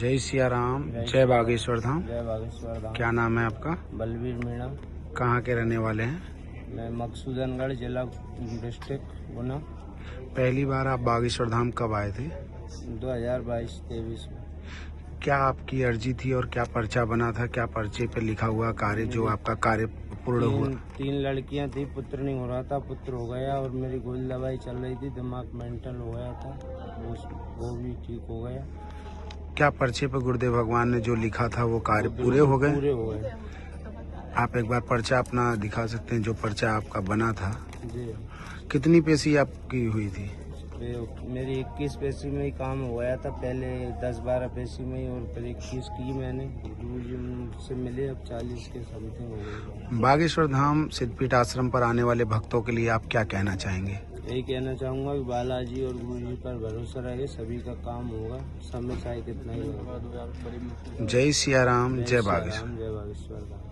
जय सिया राम, जय बागेश्वर धाम। जय बागेश्वर धाम। क्या नाम है आपका? बलवीर मीणा। कहाँ के रहने वाले हैं? मैं मकसूदनगढ़ जिला डिस्ट्रिक्ट गुना। पहली बार आप बागेश्वर धाम कब आए थे? 2022-23 में। क्या आपकी अर्जी थी और क्या पर्चा बना था? क्या पर्चे पे लिखा हुआ कार्य जो आपका कार्य पूर्ण हुआ? तीन लड़कियां थी, पुत्र नहीं हो रहा था, पुत्र हो गया। और मेरी गोली दवाई चल रही थी, दिमाग मेंटल हो गया था, वो भी ठीक हो गया। क्या पर्चे पे गुरुदेव भगवान ने जो लिखा था वो कार्य पूरे हो गए? पूरे हो गए। आप एक बार पर्चा अपना दिखा सकते हैं, जो पर्चा आपका बना था? जी। कितनी पेशी आपकी हुई थी? मेरी 21 पेशी में ही काम हो गया था, पहले 10-12 पेशी में ही, और फिर 21 की मैंने। गुरुजी से मिले, अब 40 के समथिंग हो गई। बागेश्वर धाम सिद्धपीठ आश्रम पर आने वाले भक्तों के लिए आप क्या कहना चाहेंगे? यही कहना चाहूँगा कि बालाजी और गुरुजी पर भरोसा रहे, सभी का काम होगा, समय चाहे कितना ही होगा। जय सिया राम, जय जय बागेश्वर। जय बागेश्वर।